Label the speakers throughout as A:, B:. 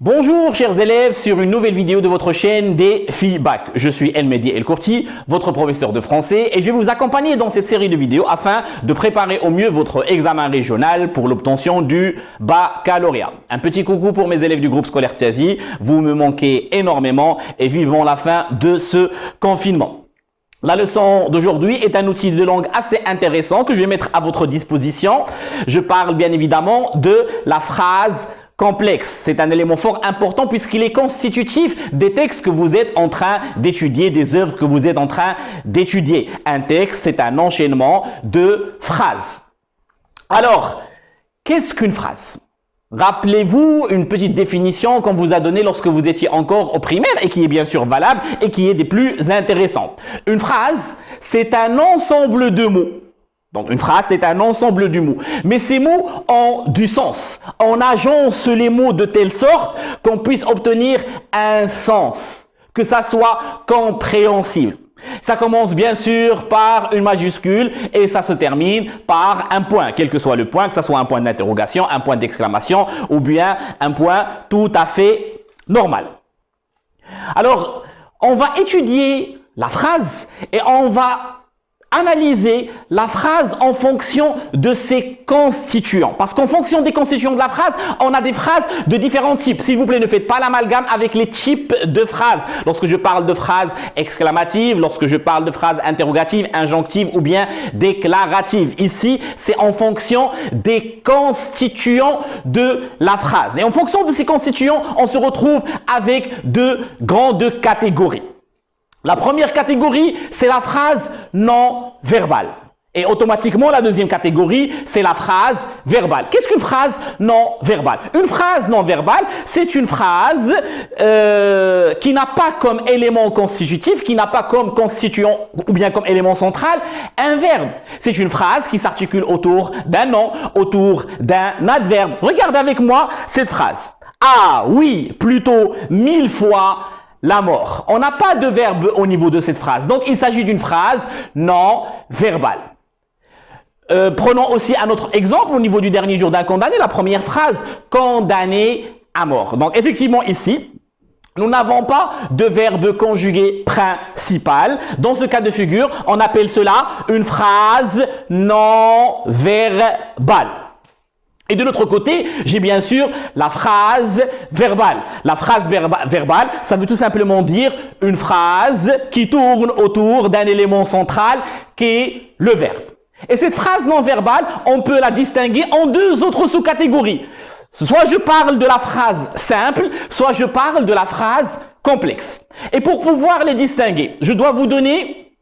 A: Bonjour chers élèves sur une nouvelle vidéo de votre chaîne Défi Bac. Je suis El Mehdi El Kourti, votre professeur de français et je vais vous accompagner dans cette série de vidéos afin de préparer au mieux votre examen régional pour l'obtention du baccalauréat. Un petit coucou pour mes élèves du groupe scolaire Tiazi, vous me manquez énormément et vivons la fin de ce confinement. La leçon d'aujourd'hui est un outil de langue assez intéressant que je vais mettre à votre disposition. Je parle bien évidemment de la phrase complexe. C'est un élément fort important puisqu'il est constitutif des textes que vous êtes en train d'étudier, des œuvres que vous êtes en train d'étudier. Un texte, c'est un enchaînement de phrases. Alors, qu'est-ce qu'une phrase? Rappelez-vous une petite définition qu'on vous a donnée lorsque vous étiez encore au primaire et qui est bien sûr valable et qui est des plus intéressantes. Une phrase, c'est un ensemble de mots. Donc, une phrase, c'est un ensemble de mots. Mais ces mots ont du sens. On agence les mots de telle sorte qu'on puisse obtenir un sens, que ça soit compréhensible. Ça commence bien sûr par une majuscule et ça se termine par un point, quel que soit le point, que ce soit un point d'interrogation, un point d'exclamation ou bien un point tout à fait normal. Alors, on va étudier la phrase et on va analyser la phrase en fonction de ses constituants. Parce qu'en fonction des constituants de la phrase, on a des phrases de différents types. S'il vous plaît, ne faites pas l'amalgame avec les types de phrases. Lorsque je parle de phrases exclamatives, lorsque je parle de phrases interrogatives, injonctives ou bien déclaratives. Ici, c'est en fonction des constituants de la phrase. Et en fonction de ces constituants, on se retrouve avec deux grandes catégories. La première catégorie, c'est la phrase non verbale. Et automatiquement, la deuxième catégorie, c'est la phrase verbale. Qu'est-ce qu'une phrase non verbale? Une phrase non verbale, c'est une phrase qui n'a pas comme élément constitutif, qui n'a pas comme constituant ou bien comme élément central un verbe. C'est une phrase qui s'articule autour d'un nom, autour d'un adverbe. Regardez avec moi cette phrase. Ah oui, plutôt 1000 fois la mort. On n'a pas de verbe au niveau de cette phrase. Donc, il s'agit d'une phrase non verbale. Prenons aussi un autre exemple au niveau du dernier jour d'un condamné. La première phrase, condamné à mort. Donc, effectivement, ici, nous n'avons pas de verbe conjugué principal. Dans ce cas de figure, on appelle cela une phrase non verbale. Et de l'autre côté, j'ai bien sûr la phrase verbale. La phrase verbale, ça veut tout simplement dire une phrase qui tourne autour d'un élément central qui est le verbe. Et cette phrase non verbale, on peut la distinguer en deux autres sous-catégories. Soit je parle de la phrase simple, soit je parle de la phrase complexe. Et pour pouvoir les distinguer, je dois vous donner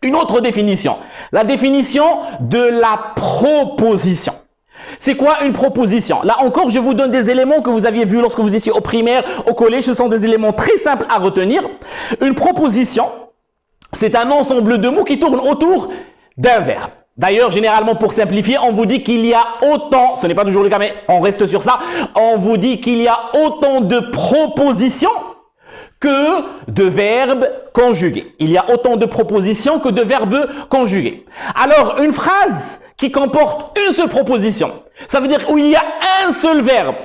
A: une autre définition. La définition de la proposition. C'est quoi une proposition? Là encore, je vous donne des éléments que vous aviez vus lorsque vous étiez au primaire, au collège. Ce sont des éléments très simples à retenir. Une proposition, c'est un ensemble de mots qui tournent autour d'un verbe. D'ailleurs, généralement, pour simplifier, on vous dit qu'il y a autant, ce n'est pas toujours le cas, mais on reste sur ça, on vous dit qu'il y a autant de propositions que de verbes conjugués. Il y a autant de propositions que de verbes conjugués. Alors, une phrase qui comporte une seule proposition, ça veut dire où il y a un seul verbe.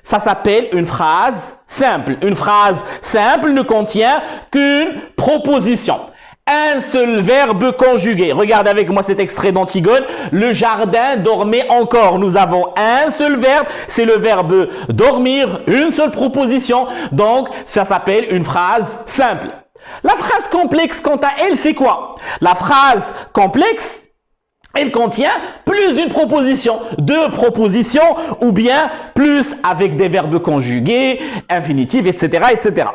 A: Ça s'appelle une phrase simple. Une phrase simple ne contient qu'une proposition. Un seul verbe conjugué. Regardez avec moi cet extrait d'Antigone. Le jardin dormait encore. Nous avons un seul verbe, c'est le verbe dormir, une seule proposition. Donc, ça s'appelle une phrase simple. La phrase complexe, quant à elle, c'est quoi? La phrase complexe, elle contient plus d'une proposition, deux propositions ou bien plus avec des verbes conjugués, infinitifs, etc., etc.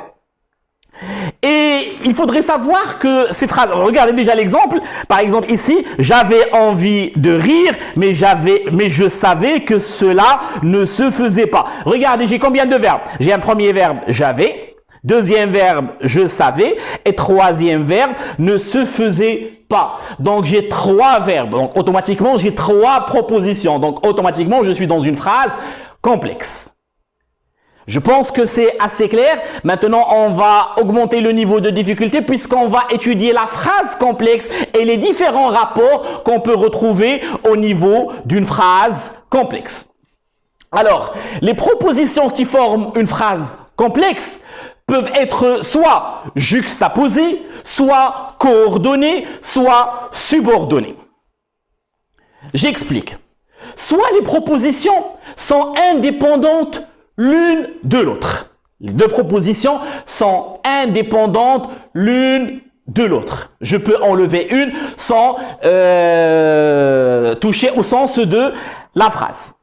A: Et il faudrait savoir que ces phrases, regardez déjà l'exemple, par exemple ici, j'avais envie de rire, mais je savais que cela ne se faisait pas. Regardez, j'ai combien de verbes? J'ai un premier verbe, j'avais, deuxième verbe, je savais, et troisième verbe, ne se faisait pas. Donc j'ai trois verbes, donc automatiquement j'ai trois propositions, donc automatiquement je suis dans une phrase complexe. Je pense que c'est assez clair. Maintenant, on va augmenter le niveau de difficulté puisqu'on va étudier la phrase complexe et les différents rapports qu'on peut retrouver au niveau d'une phrase complexe. Alors, les propositions qui forment une phrase complexe peuvent être soit juxtaposées, soit coordonnées, soit subordonnées. J'explique. Soit les propositions sont indépendantes l'une de l'autre. Les deux propositions sont indépendantes l'une de l'autre. Je peux enlever une sans toucher au sens de la phrase.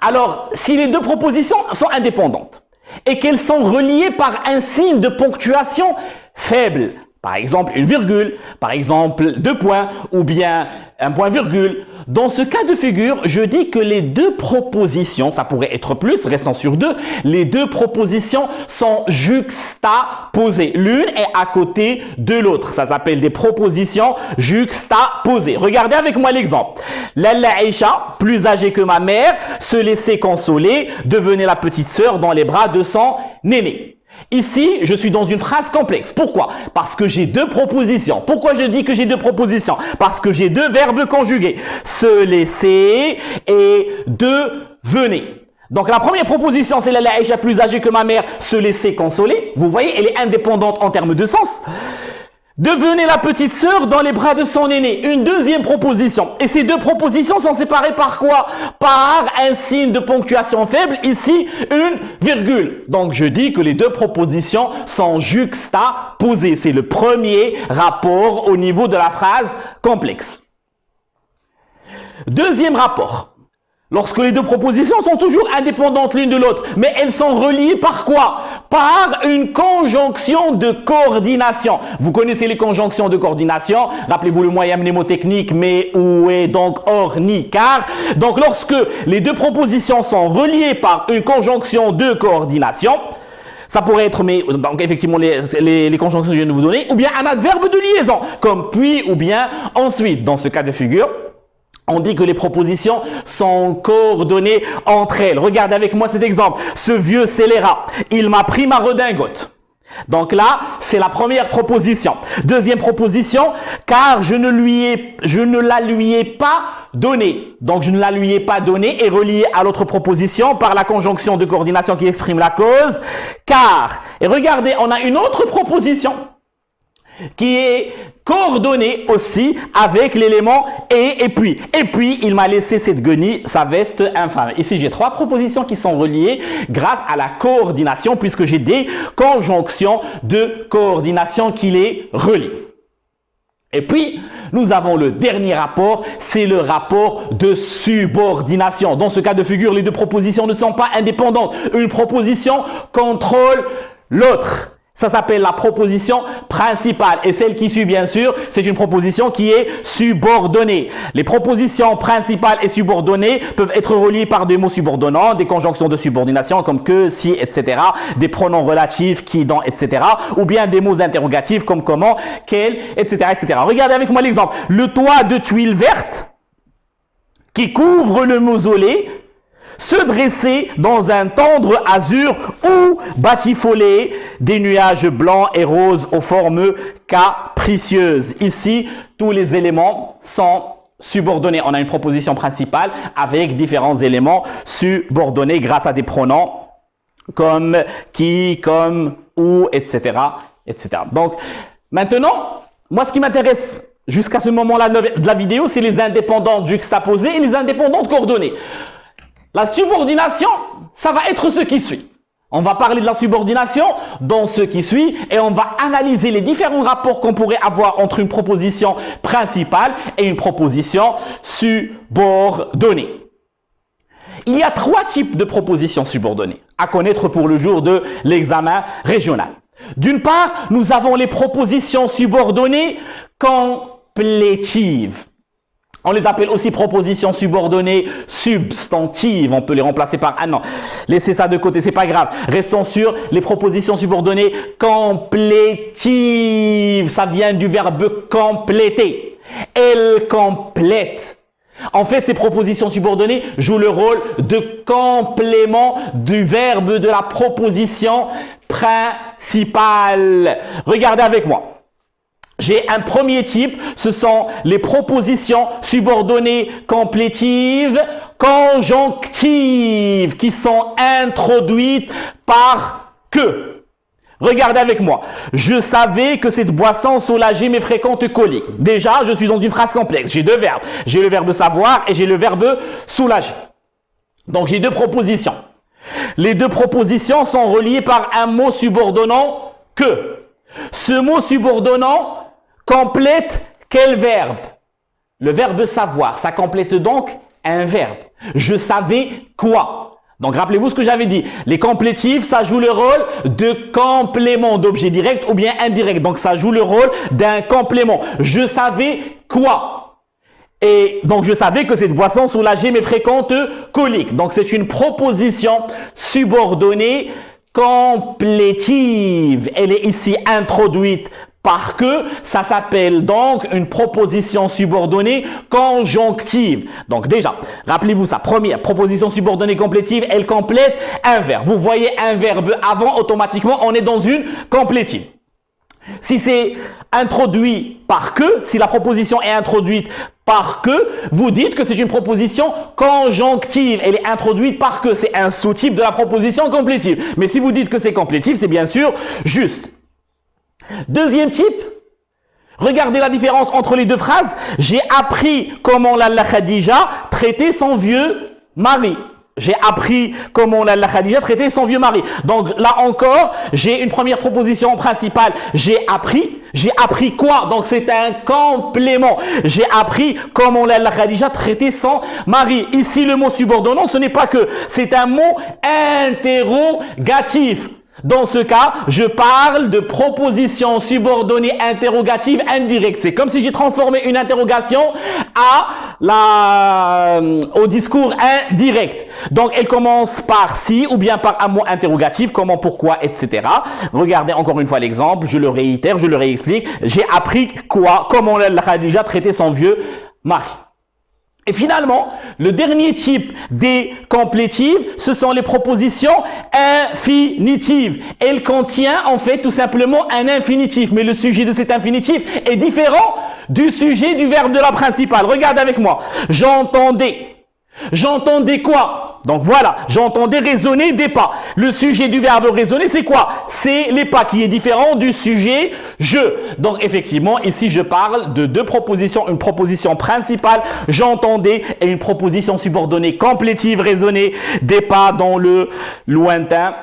A: Alors, si les deux propositions sont indépendantes et qu'elles sont reliées par un signe de ponctuation faible, par exemple une virgule, par exemple 2 points ou bien un point-virgule. Dans ce cas de figure, je dis que les deux propositions, ça pourrait être plus, restant sur 2, les deux propositions sont juxtaposées. L'une est à côté de l'autre. Ça s'appelle des propositions juxtaposées. Regardez avec moi l'exemple. Lalla Aïcha, plus âgée que ma mère, se laissait consoler, devenait la petite sœur dans les bras de son aîné. Ici, je suis dans une phrase complexe. Pourquoi? Parce que j'ai deux propositions. Pourquoi je dis que j'ai deux propositions? Parce que j'ai deux verbes conjugués. Se laisser et devenir. Donc la première proposition, c'est Lalla Aïcha, plus âgée que ma mère, se laisser consoler. Vous voyez, elle est indépendante en termes de sens. Devenez la petite sœur dans les bras de son aîné. Une deuxième proposition. Et ces deux propositions sont séparées par quoi? Par un signe de ponctuation faible. Ici, une virgule. Donc, je dis que les deux propositions sont juxtaposées. C'est le premier rapport au niveau de la phrase complexe. Deuxième rapport. Lorsque les deux propositions sont toujours indépendantes l'une de l'autre, mais elles sont reliées par quoi? Par une conjonction de coordination. Vous connaissez les conjonctions de coordination. Rappelez-vous le moyen mnémotechnique, mais où est donc or ni car. Donc lorsque les deux propositions sont reliées par une conjonction de coordination, ça pourrait être, mais donc effectivement les conjonctions que je viens de vous donner, ou bien un adverbe de liaison, comme puis ou bien ensuite. Dans ce cas de figure, on dit que les propositions sont coordonnées entre elles. Regardez avec moi cet exemple. Ce vieux scélérat, il m'a pris ma redingote. Donc là, c'est la première proposition. Deuxième proposition, car je ne la lui ai pas donnée. Donc je ne la lui ai pas donnée est reliée à l'autre proposition par la conjonction de coordination qui exprime la cause. Car, et regardez, on a une autre proposition qui est coordonné aussi avec l'élément et puis. Et puis, il m'a laissé cette guenille, sa veste infâme. Ici, j'ai trois propositions qui sont reliées grâce à la coordination, puisque j'ai des conjonctions de coordination qui les relient. Et puis, nous avons le dernier rapport, c'est le rapport de subordination. Dans ce cas de figure, les deux propositions ne sont pas indépendantes. Une proposition contrôle l'autre. Ça s'appelle la proposition principale. Et celle qui suit, bien sûr, c'est une proposition qui est subordonnée. Les propositions principales et subordonnées peuvent être reliées par des mots subordonnants, des conjonctions de subordination comme que, si, etc., des pronoms relatifs, qui, dont, etc., ou bien des mots interrogatifs comme comment, quel, etc., etc. Regardez avec moi l'exemple. Le toit de tuiles vertes qui couvre le mausolée se dresser dans un tendre azur ou batifoler des nuages blancs et roses aux formes capricieuses. Ici, tous les éléments sont subordonnés. On a une proposition principale avec différents éléments subordonnés grâce à des pronoms comme qui, comme, ou, etc., etc. Donc, maintenant, moi, ce qui m'intéresse jusqu'à ce moment-là de la vidéo, c'est les indépendantes juxtaposées et les indépendantes coordonnées. La subordination, ça va être ce qui suit. On va parler de la subordination dans ce qui suit et on va analyser les différents rapports qu'on pourrait avoir entre une proposition principale et une proposition subordonnée. Il y a trois types de propositions subordonnées à connaître pour le jour de l'examen régional. D'une part, nous avons les propositions subordonnées complétives. On les appelle aussi propositions subordonnées substantives. On peut les remplacer par un nom. Laissez ça de côté, c'est pas grave. Restons sur les propositions subordonnées complétives. Ça vient du verbe compléter. Elle complète. En fait, ces propositions subordonnées jouent le rôle de complément du verbe de la proposition principale. Regardez avec moi. J'ai un premier type, ce sont les propositions subordonnées complétives conjonctives qui sont introduites par que. Regardez avec moi. Je savais que cette boisson soulageait mes fréquentes coliques. Déjà, je suis dans une phrase complexe. J'ai deux verbes. J'ai le verbe savoir et j'ai le verbe soulager. Donc, j'ai deux propositions. Les deux propositions sont reliées par un mot subordonnant que. Ce mot subordonnant complète quel verbe? Le verbe savoir. Ça complète donc un verbe. Je savais quoi? Donc, rappelez-vous ce que j'avais dit. Les complétifs, ça joue le rôle de complément d'objet direct ou bien indirect. Donc, ça joue le rôle d'un complément. Je savais quoi? Et donc, je savais que cette boisson soulageait mes fréquentes coliques. Donc, c'est une proposition subordonnée complétive. Elle est ici introduite par que, ça s'appelle donc une proposition subordonnée conjonctive. Donc déjà, rappelez-vous ça, première proposition subordonnée complétive, elle complète un verbe. Vous voyez un verbe avant, automatiquement, on est dans une complétive. Si c'est introduit par que, si la proposition est introduite par que, vous dites que c'est une proposition conjonctive. Elle est introduite par que, c'est un sous-type de la proposition complétive. Mais si vous dites que c'est complétif, c'est bien sûr juste. Deuxième type, regardez la différence entre les deux phrases. J'ai appris comment Lalla Khadija traitait son vieux mari. J'ai appris comment Lalla Khadija traitait son vieux mari. Donc là encore, j'ai une première proposition principale. J'ai appris quoi? Donc c'est un complément. J'ai appris comment Lalla Khadija traitait son mari. Ici, le mot subordonnant, ce n'est pas que. C'est un mot interrogatif. Dans ce cas, je parle de proposition subordonnée interrogative indirecte. C'est comme si j'ai transformé une interrogation au discours indirect. Donc, elle commence par si ou bien par un mot interrogatif, comment, pourquoi, etc. Regardez encore une fois l'exemple, je le réitère, je le réexplique. J'ai appris quoi? Comment la Khadija traitait son vieux mari. Et finalement, le dernier type des complétives, ce sont les propositions infinitives. Elle contient en fait tout simplement un infinitif, mais le sujet de cet infinitif est différent du sujet du verbe de la principale. Regarde avec moi. J'entendais. J'entendais quoi? Donc voilà, j'entendais résonner des pas. Le sujet du verbe résonner, c'est quoi? C'est les pas qui est différent du sujet je. Donc effectivement, ici je parle de deux propositions. Une proposition principale, j'entendais, et une proposition subordonnée complétive, résonner des pas dans le lointain.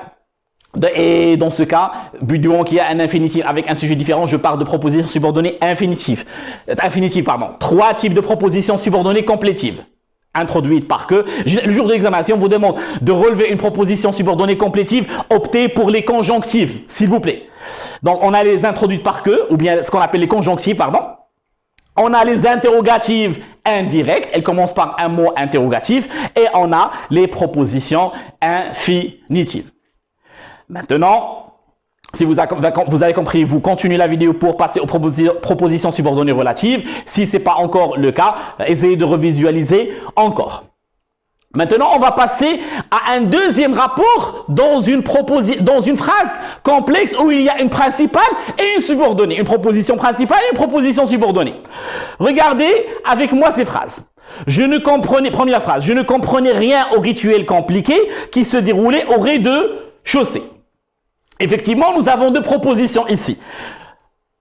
A: Et dans ce cas, du moment qu'il y a un infinitif avec un sujet différent, je parle de proposition subordonnée infinitive. Trois types de propositions subordonnées complétives. Introduite par que. Le jour de l'examen, si on vous demande de relever une proposition subordonnée complétive, optez pour les conjonctives, s'il vous plaît. Donc, on a les introduites par que, ou bien ce qu'on appelle les conjonctives, pardon. On a les interrogatives indirectes, elles commencent par un mot interrogatif, et on a les propositions infinitives. Maintenant, si vous avez compris, vous continuez la vidéo pour passer aux propositions subordonnées relatives. Si ce n'est pas encore le cas, essayez de revisualiser encore. Maintenant, on va passer à un deuxième rapport dans une phrase complexe où il y a une principale et une subordonnée. Une proposition principale et une proposition subordonnée. Regardez avec moi ces phrases. Première phrase, je ne comprenais rien au rituel compliqué qui se déroulait au rez-de-chaussée. Effectivement, nous avons deux propositions ici.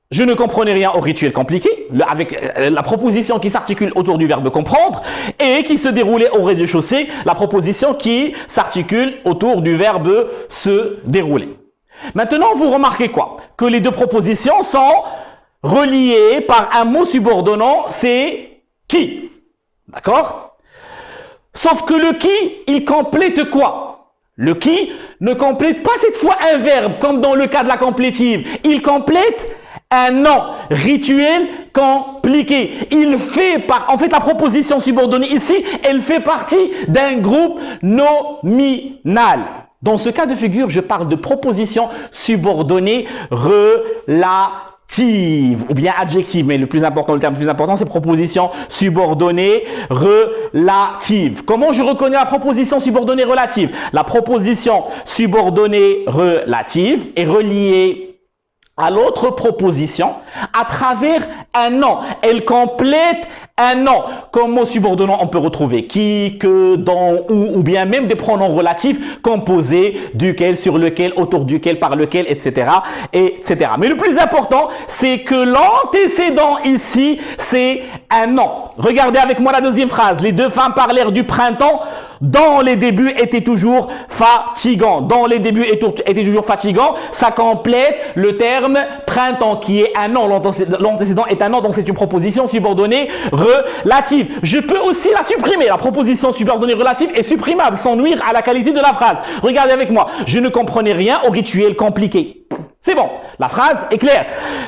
A: Je ne comprenais rien au rituel compliqué, avec la proposition qui s'articule autour du verbe comprendre, et qui se déroulait au rez-de-chaussée, la proposition qui s'articule autour du verbe se dérouler. Maintenant, vous remarquez quoi? Que les deux propositions sont reliées par un mot subordonnant, c'est qui. D'accord? Sauf que le qui, il complète quoi? Le qui ne complète pas cette fois un verbe, comme dans le cas de la complétive. Il complète un nom, rituel compliqué. En fait, la proposition subordonnée ici, elle fait partie d'un groupe nominal. Dans ce cas de figure, je parle de proposition subordonnée relative ou bien adjective, mais le terme le plus important, c'est proposition subordonnée relative. Comment je reconnais la proposition subordonnée relative? La proposition subordonnée relative est reliée à l'autre proposition à travers un nom. Elle complète un nom. Comme mot subordonnant, on peut retrouver qui, que, dont, ou bien même des pronoms relatifs composés duquel, sur lequel, autour duquel, par lequel, etc., etc. Mais le plus important, c'est que l'antécédent ici, c'est un nom. Regardez avec moi la deuxième phrase. Les deux femmes parlèrent du printemps dont les débuts étaient toujours fatigants. Dont les débuts étaient toujours fatigants, ça complète le terme printemps qui est un nom. L'antécédent est un nom, donc c'est une proposition subordonnée relative. Je peux aussi la supprimer. La proposition subordonnée relative est supprimable sans nuire à la qualité de la phrase. Regardez avec moi. Je ne comprenais rien au rituel compliqué. C'est bon, la phrase est claire.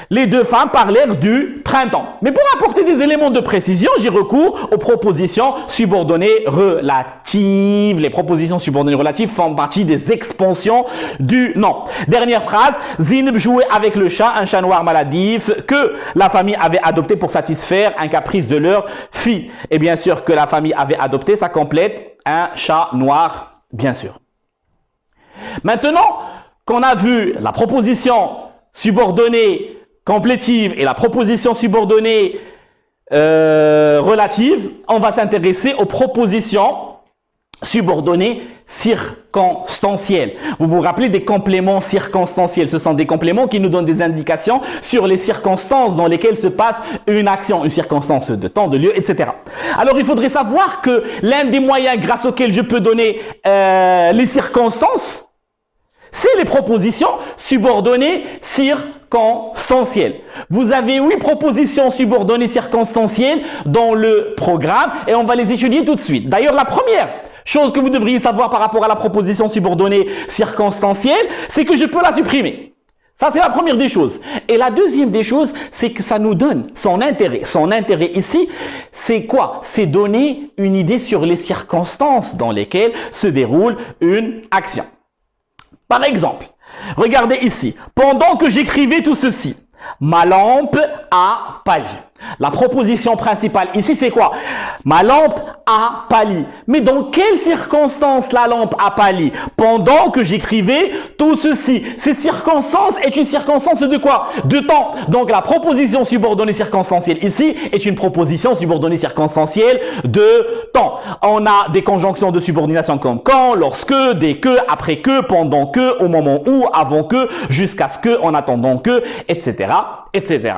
A: Les deux femmes parlèrent du printemps. Mais pour apporter des éléments de précision, j'ai recours aux propositions subordonnées relatives. Les propositions subordonnées relatives font partie des expansions du nom. Dernière phrase, Zineb jouait avec le chat, un chat noir maladif que la famille avait adopté pour satisfaire un caprice de leur fille. Et bien sûr que la famille avait adopté, ça complète un chat noir, bien sûr. Maintenant, qu'on a vu la proposition subordonnée complétive et la proposition subordonnée relative, on va s'intéresser aux propositions subordonnées circonstancielles. Vous vous rappelez des compléments circonstanciels? Ce sont des compléments qui nous donnent des indications sur les circonstances dans lesquelles se passe une action, une circonstance de temps, de lieu, etc. Alors, il faudrait savoir que l'un des moyens grâce auxquels je peux donner les circonstances, c'est les propositions subordonnées circonstancielles. Vous avez 8 propositions subordonnées circonstancielles dans le programme et on va les étudier tout de suite. D'ailleurs, la première chose que vous devriez savoir par rapport à la proposition subordonnée circonstancielle, c'est que je peux la supprimer. Ça, c'est la première des choses. Et la deuxième des choses, c'est que ça nous donne son intérêt. Son intérêt ici, c'est quoi? C'est donner une idée sur les circonstances dans lesquelles se déroule une action. Par exemple, regardez ici. Pendant que j'écrivais tout ceci, ma lampe a pâli. La proposition principale ici, c'est quoi? Ma lampe a pâli. Mais dans quelles circonstances la lampe a pâli? Pendant que j'écrivais tout ceci. Cette circonstance est une circonstance de quoi? De temps. Donc la proposition subordonnée circonstancielle ici est une proposition subordonnée circonstancielle de temps. On a des conjonctions de subordination comme quand, lorsque, dès que, après que, pendant que, au moment où, avant que, jusqu'à ce que, en attendant que, etc., etc.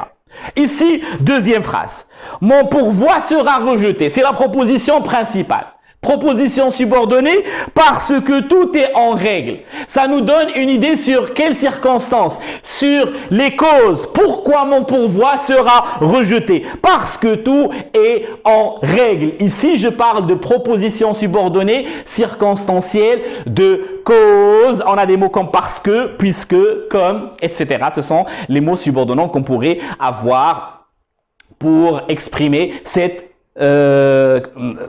A: Ici, deuxième phrase. Mon pourvoi sera rejeté. C'est la proposition principale. Proposition subordonnée parce que tout est en règle. Ça nous donne une idée sur quelles circonstances, sur les causes. Pourquoi mon pourvoi sera rejeté? Parce que tout est en règle. Ici, je parle de proposition subordonnée circonstancielle de cause. On a des mots comme parce que, puisque, comme, etc. Ce sont les mots subordonnants qu'on pourrait avoir pour exprimer cette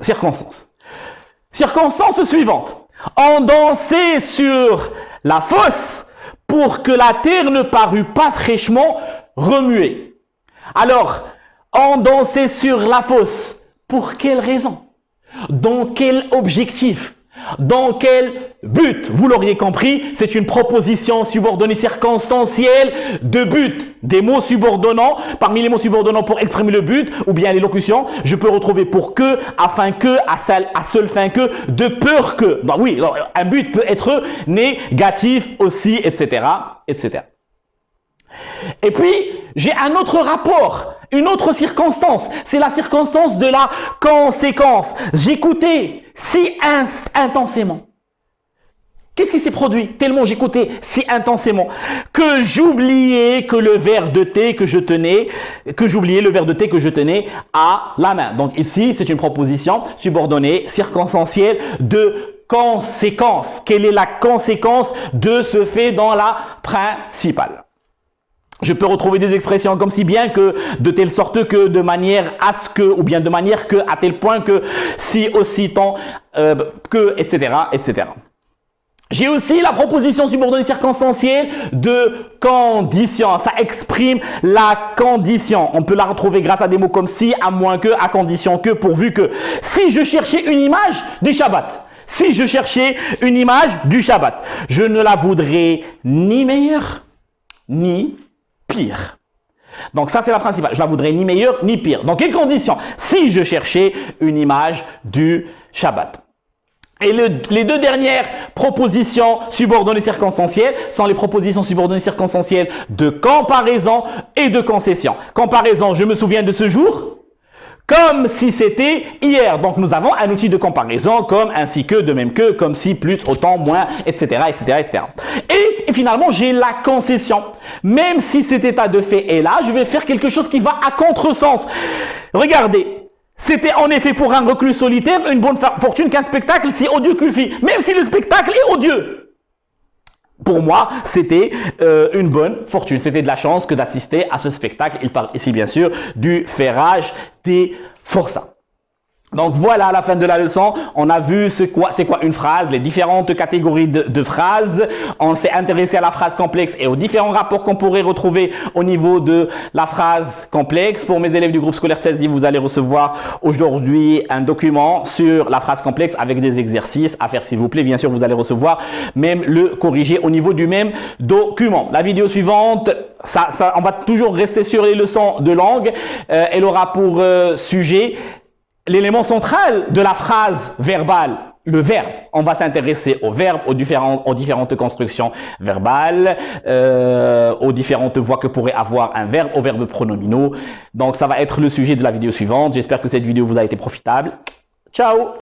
A: circonstance. Circonstance suivante. On dansait sur la fosse pour que la terre ne parût pas fraîchement remuée. Alors, on dansait sur la fosse. Pour quelle raison? Dans quel objectif? Dans quel but? Vous l'auriez compris, c'est une proposition subordonnée circonstancielle de but. Des mots subordonnants, parmi les mots subordonnants pour exprimer le but, ou bien les locutions, je peux retrouver pour que, afin que, à seule fin que, de peur que. Ben oui, alors, un but peut être négatif aussi, etc., etc. Et puis, j'ai un autre rapport, une autre circonstance. C'est la circonstance de la conséquence. J'écoutais si intensément. Qu'est-ce qui s'est produit? Tellement j'écoutais si intensément que j'oubliais que le verre de thé que je tenais, à la main. Donc ici, c'est une proposition subordonnée, circonstancielle de conséquence. Quelle est la conséquence de ce fait dans la principale? Je peux retrouver des expressions comme si bien que, de telle sorte que, de manière à ce que, ou bien de manière que, à tel point que, si, aussi, tant, que, etc., etc. J'ai aussi la proposition subordonnée circonstancielle de condition. Ça exprime la condition. On peut la retrouver grâce à des mots comme si, à moins que, à condition que, pourvu que. Si je cherchais une image du Shabbat, si je cherchais une image du Shabbat, je ne la voudrais ni meilleure, ni pire. Donc ça, c'est la principale. Je la voudrais ni meilleure ni pire. Dans quelles conditions? Si je cherchais une image du Shabbat. Et les deux dernières propositions subordonnées circonstancielles sont les propositions subordonnées circonstancielles de comparaison et de concession. Comparaison, je me souviens de ce jour comme si c'était hier. Donc nous avons un outil de comparaison comme, ainsi que, de même que, comme si, plus, autant, moins, etc. etc., etc. Et finalement, j'ai la concession. Même si cet état de fait est là, je vais faire quelque chose qui va à contresens. Regardez. C'était en effet pour un reclus solitaire une bonne fortune qu'un spectacle si odieux qu'il fit, même si le spectacle est odieux. Pour moi, c'était une bonne fortune. C'était de la chance que d'assister à ce spectacle. Il parle ici, bien sûr, du ferrage des forçats. Donc voilà, à la fin de la leçon, on a vu c'est quoi une phrase, les différentes catégories de phrases. On s'est intéressé à la phrase complexe et aux différents rapports qu'on pourrait retrouver au niveau de la phrase complexe. Pour mes élèves du groupe scolaire 16, vous allez recevoir aujourd'hui un document sur la phrase complexe avec des exercices à faire, s'il vous plaît. Bien sûr, vous allez recevoir même le corrigé au niveau du même document. La vidéo suivante, on va toujours rester sur les leçons de langue. Elle aura pour sujet l'élément central de la phrase verbale, le verbe. On va s'intéresser au verbe, aux différentes constructions verbales, aux différentes voies que pourrait avoir un verbe, aux verbes pronominaux. Donc, ça va être le sujet de la vidéo suivante. J'espère que cette vidéo vous a été profitable. Ciao!